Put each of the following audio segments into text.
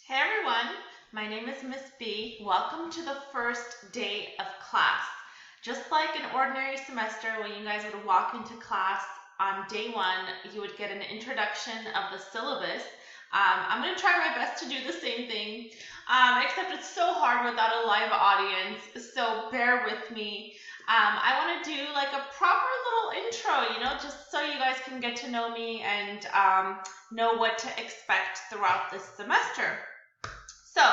Hey everyone, my name is Miss B. Welcome to the first day of class. Just like an ordinary semester when you guys would walk into class on day one, you would get an introduction of the syllabus. I'm going to try my best to do the same thing, except it's so hard without a live audience, so bear with me. I want to do like a proper little intro, just so you guys can get to know me and know what to expect throughout this semester. So,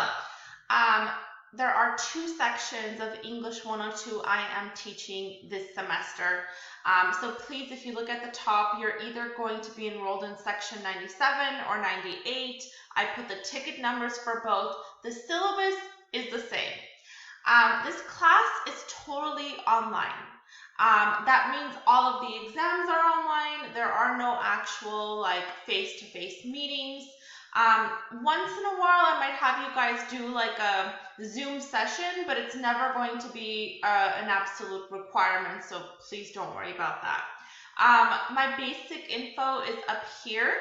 there are two sections of English 102 I am teaching this semester. So please, if you look at the top, you're either going to be enrolled in section 97 or 98. I put the ticket numbers for both. The syllabus is the same. This class is totally online. That means all of the exams are online. There are no actual face-to-face meetings. Once in a while, I might have you guys do like a Zoom session, but it's never going to be an absolute requirement, so please don't worry about that. My basic info is up here.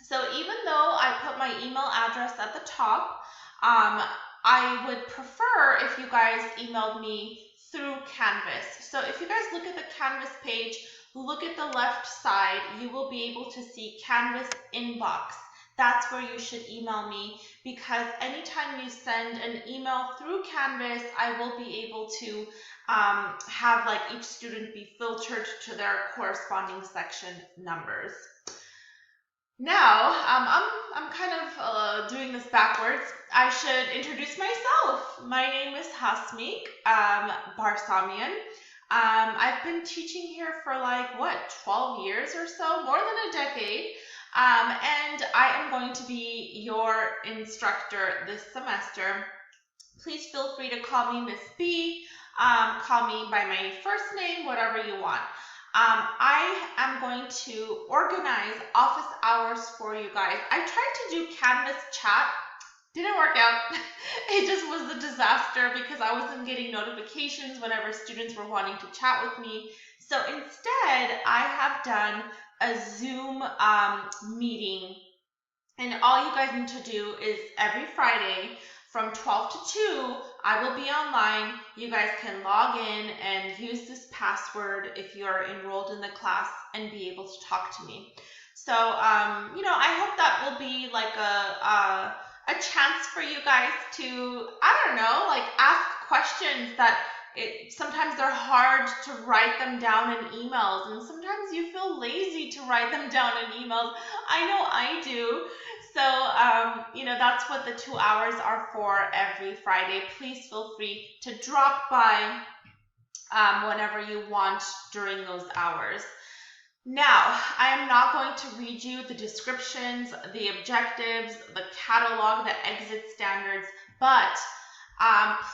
So even though I put my email address at the top, I would prefer if you guys emailed me through Canvas. So if you guys look at the Canvas page, look at the left side, you will be able to see Canvas inbox. That's where you should email me, because anytime you send an email through Canvas, I will be able to have each student be filtered to their corresponding section numbers. Now, I'm kind of doing this backwards. I should introduce myself. My name is Hasmik Barsamian. I've been teaching here for 12 years or so, more than a decade. And I am going to be your instructor this semester. Please feel free to call me Miss B, call me by my first name, whatever you want. I am going to organize office hours for you guys. I tried to do Canvas chat, didn't work out. It just was a disaster because I wasn't getting notifications whenever students were wanting to chat with me. So instead, I have done a Zoom meeting, and all you guys need to do is every Friday from 12 to 2, I will be online. You guys can log in and use this password if you're enrolled in the class and be able to talk to me. So, I hope that will be like a chance for you guys to, ask questions that sometimes they're hard to write them down in emails, and sometimes you feel lazy to write them down in emails. I know I do. So, that's what the 2 hours are for every Friday. Please feel free to drop by whenever you want during those hours. Now, I am not going to read you the descriptions, the objectives, the catalog, the exit standards, but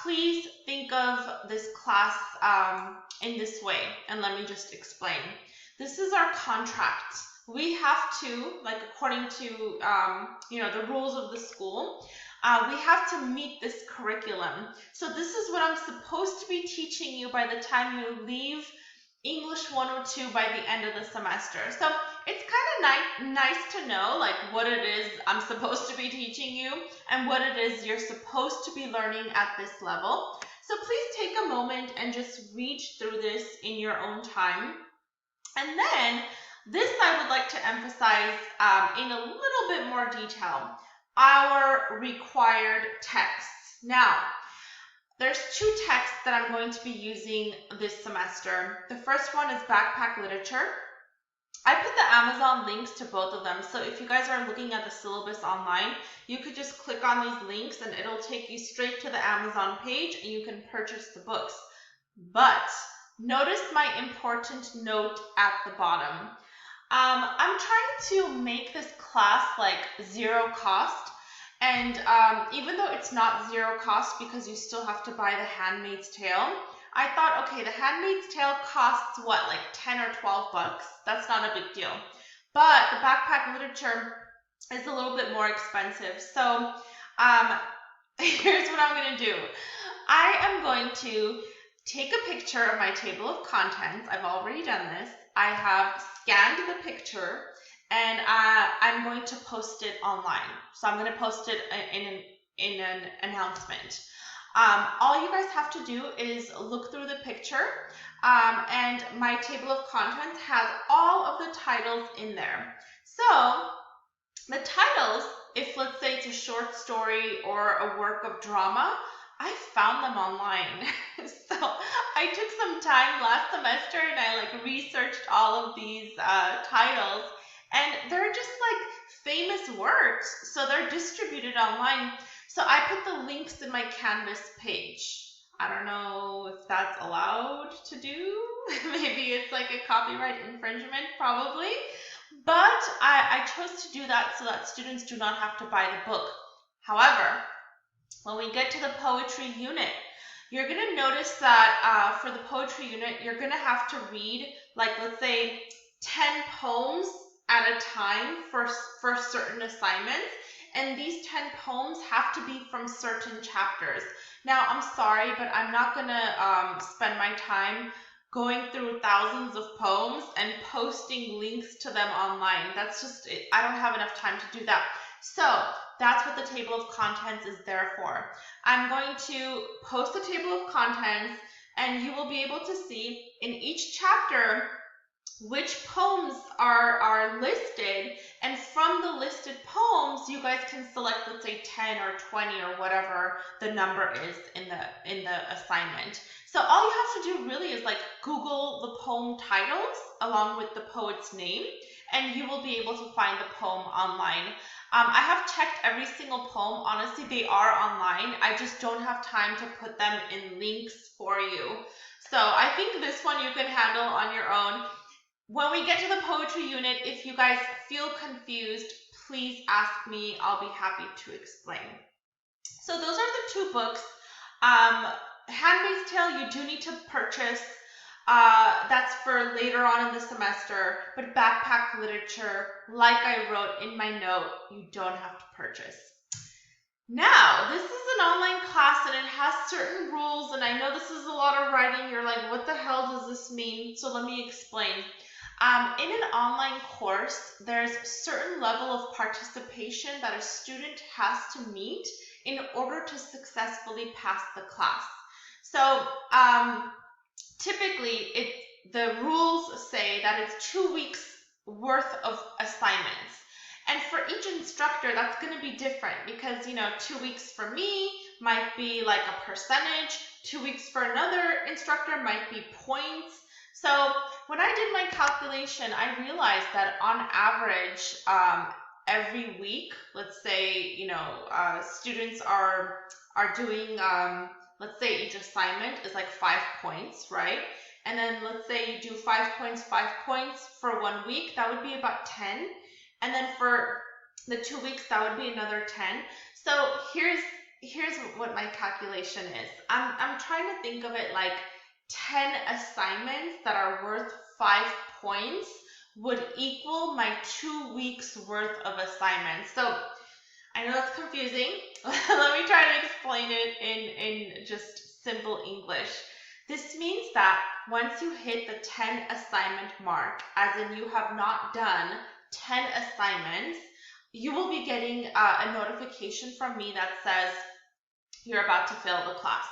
please think of this class in this way, and let me just explain. This is our contract. We have to, according to the rules of the school, we have to meet this curriculum. So this is what I'm supposed to be teaching you by the time you leave English 102 by the end of the semester. So it's kind of nice to know what it is I'm supposed to be teaching you and what it is you're supposed to be learning at this level. So please take a moment and just read through this in your own time. And then this I would like to emphasize in a little bit more detail, our required texts. Now, there's two texts that I'm going to be using this semester. The first one is backpack literature. I put the Amazon links to both of them, so if you guys are looking at the syllabus online, you could just click on these links and it'll take you straight to the Amazon page and you can purchase the books. But notice my important note at the bottom. I'm trying to make this class zero cost. And even though it's not zero cost because you still have to buy The Handmaid's Tale, I thought, okay, The Handmaid's Tale costs what, 10 or 12 bucks? That's not a big deal. But the backpack literature is a little bit more expensive. So here's what I'm going to do. I am going to take a picture of my table of contents. I've already done this. I have scanned the picture and I'm going to post it online. So I'm going to post it in an announcement. All you guys have to do is look through the picture, and my table of contents has all of the titles in there. So the titles, if let's say it's a short story or a work of drama, I found them online. So I took some time last semester and I researched all of these titles, and they're just famous works, so they're distributed online. So I put the links in my Canvas page. I don't know if that's allowed to do. Maybe it's like a copyright infringement, probably. But I chose to do that so that students do not have to buy the book. However, when we get to the poetry unit, you're going to notice that for the poetry unit, you're going to have to read, let's say, 10 poems at a time for certain assignments. And these 10 poems have to be from certain chapters. Now, I'm sorry, but I'm not going to spend my time going through thousands of poems and posting links to them online. That's just, I don't have enough time to do that. So that's what the table of contents is there for. I'm going to post the table of contents, and you will be able to see in each chapter which poems are listed, and from the listed poems you guys can select, let's say 10 or 20 or whatever the number is in the assignment. So all you have to do really is Google the poem titles along with the poet's name, and you will be able to find the poem online. I have checked every single poem. Honestly, they are online. I just don't have time to put them in links for you. So I think this one you can handle on your own. When we get to the poetry unit, if you guys feel confused, please ask me. I'll be happy to explain. So those are the two books. Handmaid's Tale, you do need to purchase. That's for later on in the semester. But backpack literature, like I wrote in my note, you don't have to purchase. Now, this is an online class and it has certain rules, and I know this is a lot of writing. You're like, what the hell does this mean? So let me explain. In an online course, there's a certain level of participation that a student has to meet in order to successfully pass the class. So typically, the rules say that it's 2 weeks worth of assignments. And for each instructor, that's going to be different because, 2 weeks for me might be like a percentage. 2 weeks for another instructor might be points. So when I did my calculation, I realized that on average, every week, let's say, students are doing, let's say each assignment is 5 points, right? And then let's say you do 5 points for 1 week, that would be about 10. And then for the 2 weeks, that would be another 10. So here's what my calculation is. I'm trying to think of it like 10 assignments that are worth 5 points would equal my 2 weeks worth of assignments. So I know that's confusing. Let me try to explain it in just simple English. This means that once you hit the 10 assignment mark, as in you have not done 10 assignments, you will be getting a notification from me that says you're about to fail the class.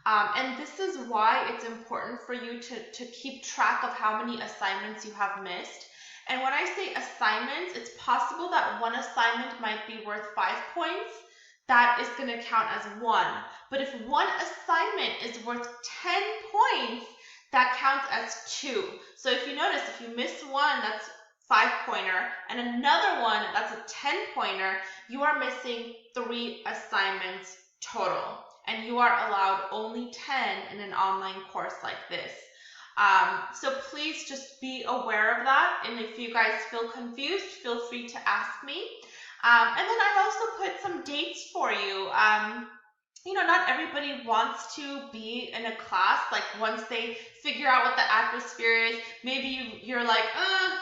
And this is why it's important for you to keep track of how many assignments you have missed. And when I say assignments, it's possible that one assignment might be worth 5 points. That is going to count as 1. But if one assignment is worth 10 points, that counts as 2. So if you notice, if you miss one, that's 5-pointer, and another one, that's a 10-pointer, you are missing 3 assignments total. And you are allowed only 10 in an online course like this. So please just be aware of that. And if you guys feel confused, feel free to ask me. And then I also put some dates for you. Not everybody wants to be in a class. Once they figure out what the atmosphere is, maybe you're like,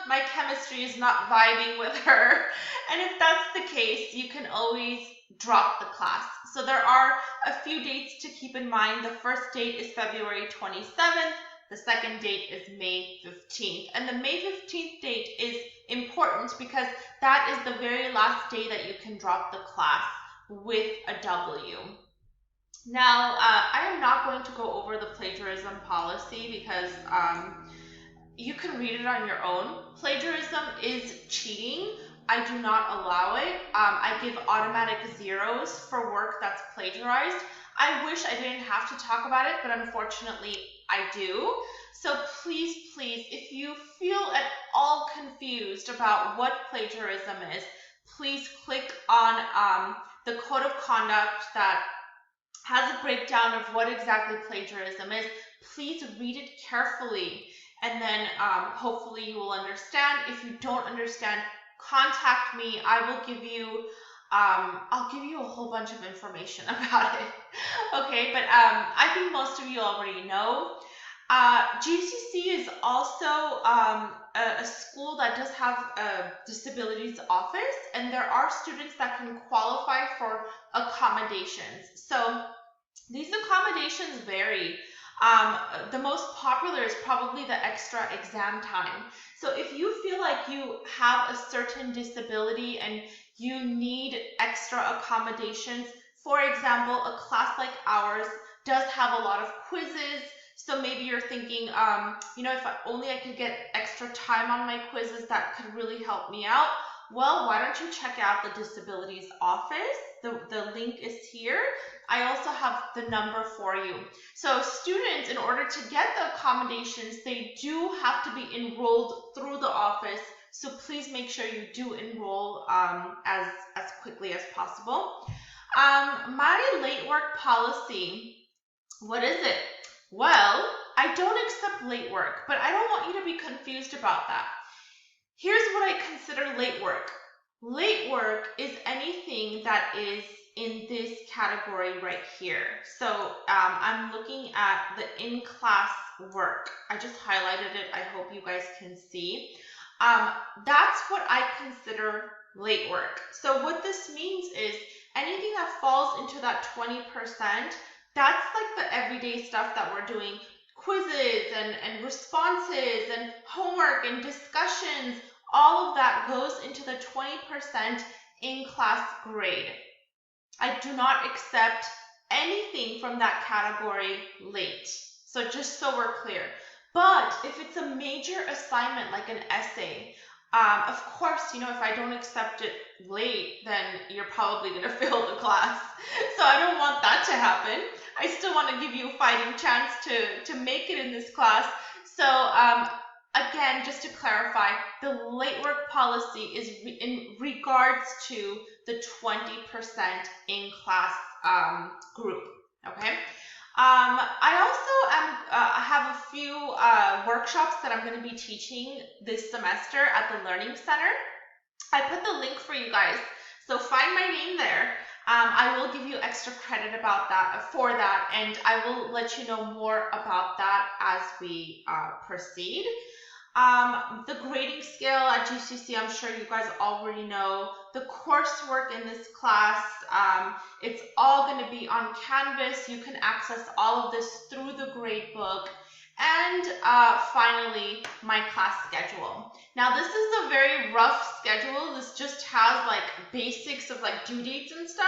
my chemistry is not vibing with her. And if that's the case, you can always drop the class. So there are a few dates to keep in mind. The first date is February 27th. The second date is May 15th. And the May 15th date is important because that is the very last day that you can drop the class with a W. Now, I am not going to go over the plagiarism policy because you can read it on your own. Plagiarism is cheating. I do not allow it. I give automatic zeros for work that's plagiarized. I wish I didn't have to talk about it, but unfortunately I do. So please, if you feel at all confused about what plagiarism is, please click on the code of conduct that has a breakdown of what exactly plagiarism is. Please read it carefully, and then hopefully you will understand. If you don't understand, contact me. I will give you I'll give you a whole bunch of information about it. Okay, but I think most of you already know. GCC is also a school that does have a disabilities office, and there are students that can qualify for accommodations. So these accommodations vary. The most popular is probably the extra exam time. So if you feel like you have a certain disability and you need extra accommodations, for example, a class like ours does have a lot of quizzes. So maybe you're thinking, if only I could get extra time on my quizzes, that could really help me out. Well, why don't you check out the disabilities office? The link is here. I also have the number for you. So students, in order to get the accommodations, they do have to be enrolled through the office. So please make sure you do enroll as quickly as possible. My late work policy, what is it? Well, I don't accept late work, but I don't want you to be confused about that. Here's what I consider late work. Late work is anything that is in this category right here. So I'm looking at the in-class work. I just highlighted it. I hope you guys can see. That's what I consider late work. So what this means is anything that falls into that 20%, that's like the everyday stuff that we're doing. Quizzes and responses and homework and discussions, all of that goes into the 20% in-class grade. I do not accept anything from that category late. So just so we're clear. But if it's a major assignment like an essay, of course, if I don't accept it late, then you're probably going to fail the class. So I don't want that to happen. I still want to give you a fighting chance to make it in this class. So again, just to clarify, the late work policy is in regards to the 20% in-class group, okay? I also have a few workshops that I'm going to be teaching this semester at the Learning Center. I put the link for you guys, so find my name there. I will give you extra credit for that, and I will let you know more about that as we proceed. The grading scale at GCC, I'm sure you guys already know. The coursework in this class, it's all going to be on Canvas. You can access all of this through the gradebook. And finally, my class schedule. Now, this is a very rough schedule. This just has like basics of like due dates and stuff.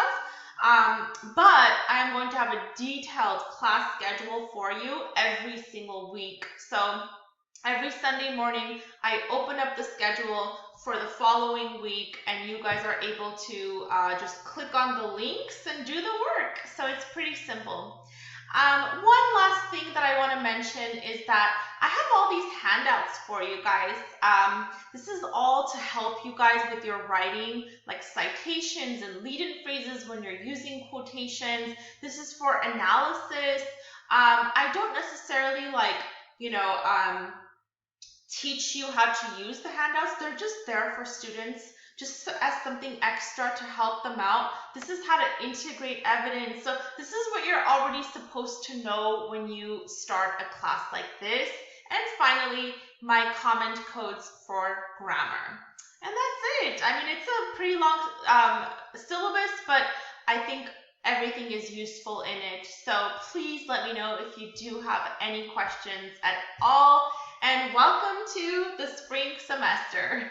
But I am going to have a detailed class schedule for you every single week. So every Sunday morning, I open up the schedule for the following week, and you guys are able to just click on the links and do the work. So it's pretty simple. One last thing that I want to mention is that I have all these handouts for you guys. This is all to help you guys with your writing, like citations and lead-in phrases when you're using quotations. This is for analysis. I don't necessarily teach you how to use the handouts. They're just there for students, just as something extra to help them out. This is how to integrate evidence. So this is what you're already supposed to know when you start a class like this. And finally, my comment codes for grammar. And that's it. I mean, it's a pretty long syllabus, but I think Everything is useful in it. So please let me know if you do have any questions at all. And welcome to the spring semester.